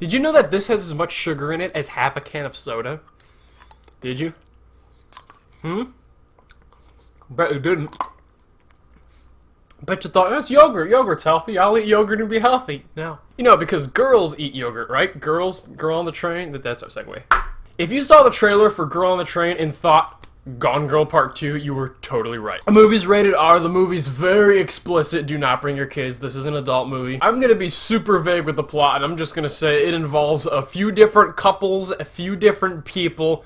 Did you know that this has as much sugar in it as half a can of soda? Did you? Bet you didn't. Bet you thought, that's yogurt. Yogurt's healthy. I'll eat yogurt and be healthy. No. You know, because girls eat yogurt, right? Girl on the Train. That's our segue. If you saw the trailer for Girl on the Train and thought Gone Girl Part 2, you were totally right. The movie's rated R. The movie's very explicit. Do not bring your kids. This is an adult movie. I'm gonna be super vague with the plot, and I'm just gonna say it involves a few different couples, a few different people,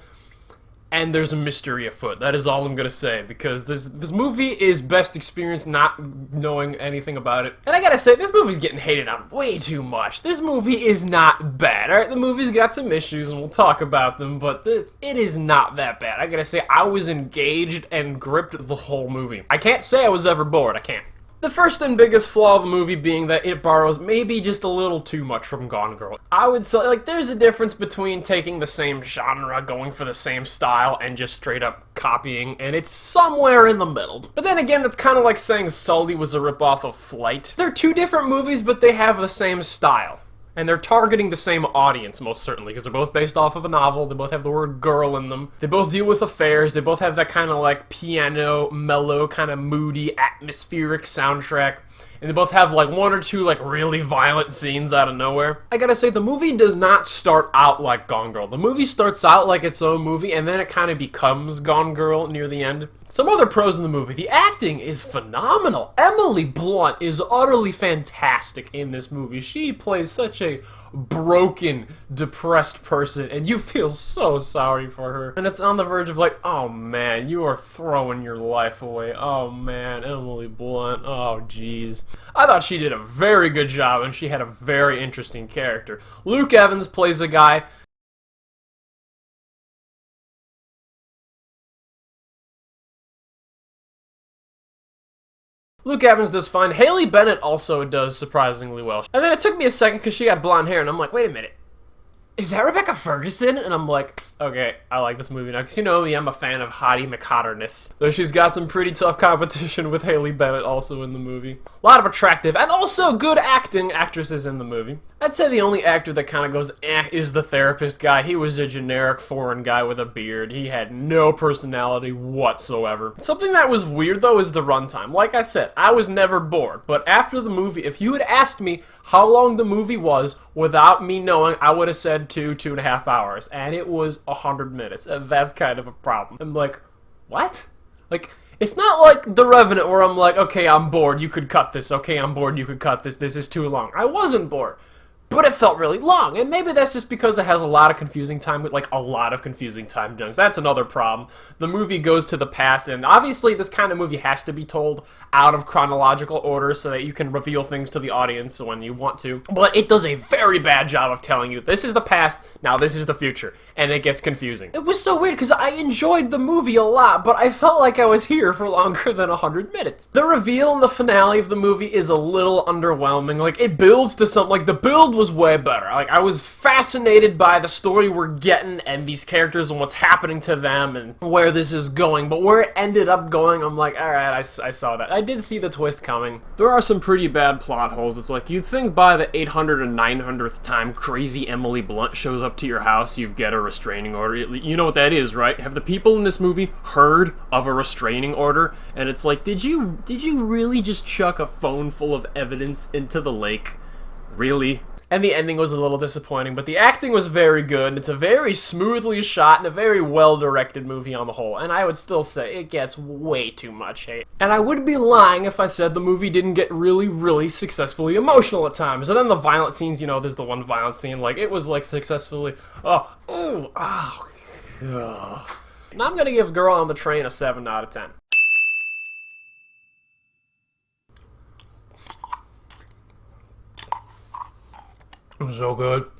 and there's a mystery afoot. That is all I'm gonna say, because this movie is best experienced not knowing anything about it. And I gotta say, this movie's getting hated on way too much. This movie is not bad, alright? The movie's got some issues, and we'll talk about them, but it is not that bad. I gotta say, I was engaged and gripped the whole movie. I can't say I was ever bored, I can't. The first and biggest flaw of the movie being that it borrows maybe just a little too much from Gone Girl. I would say, like, there's a difference between taking the same genre, going for the same style, and just straight up copying, and it's somewhere in the middle. But then again, that's kind of like saying Sully was a ripoff of Flight. They're two different movies, but they have the same style. And they're targeting the same audience, most certainly, because they're both based off of a novel, they both have the word girl in them, they both deal with affairs, they both have that kind of like piano, mellow, kind of moody, atmospheric soundtrack, and they both have like one or two like really violent scenes out of nowhere. I gotta say, the movie does not start out like Gone Girl. The movie starts out like its own movie, and then it kind of becomes Gone Girl near the end. Some other pros in the movie. The acting is phenomenal. Emily Blunt is utterly fantastic in this movie. She plays such a broken, depressed person, and you feel so sorry for her. And it's on the verge of like, oh man, you are throwing your life away. Oh man, Emily Blunt. Oh jeez. I thought she did a very good job, and she had a very interesting character. Luke Evans plays a guy. Luke Evans does fine. Haley Bennett also does surprisingly well. And then it took me a second because she had blonde hair, and I'm like, wait a minute. Is that Rebecca Ferguson? And I'm like, okay, I like this movie now. Because you know me, I'm a fan of Hottie McHotterness. Though she's got some pretty tough competition with Haley Bennett also in the movie. A lot of attractive and also good actresses in the movie. I'd say the only actor that kind of goes is the therapist guy. He was a generic foreign guy with a beard. He had no personality whatsoever. Something that was weird though is the runtime. Like I said, I was never bored. But after the movie, if you had asked me how long the movie was without me knowing, I would have said 2.5 hours. And it was 100 minutes. And that's kind of a problem. I'm like, what? Like, it's not like The Revenant where I'm like, okay, I'm bored, you could cut this. Okay, I'm bored, you could cut this. This is too long. I wasn't bored. But it felt really long, and maybe that's just because it has a lot of confusing time, like a lot of confusing time dunks. That's another problem. The movie goes to the past, and obviously this kind of movie has to be told out of chronological order so that you can reveal things to the audience when you want to. But it does a very bad job of telling you, this is the past, now this is the future, and it gets confusing. It was so weird, because I enjoyed the movie a lot, but I felt like I was here for longer than 100 minutes. The reveal in the finale of the movie is a little underwhelming. Like, it builds to something, like, the build was way better. Like, I was fascinated by the story we're getting and these characters and what's happening to them and where this is going, but where it ended up going, I'm like, alright, I saw that. I did see the twist coming. There are some pretty bad plot holes. It's like, you'd think by the 800th or 900th time crazy Emily Blunt shows up to your house, you get a restraining order. You know what that is, right? Have the people in this movie heard of a restraining order? And it's like, did you really just chuck a phone full of evidence into the lake? Really? And the ending was a little disappointing, but the acting was very good, and it's a very smoothly shot and a very well-directed movie on the whole, and I would still say it gets way too much hate. And I would be lying if I said the movie didn't get really, really successfully emotional at times. And then the violent scenes, you know, there's the one violent scene, like, it was, like, successfully, Now I'm gonna give Girl on the Train a 7 out of 10. It was so good.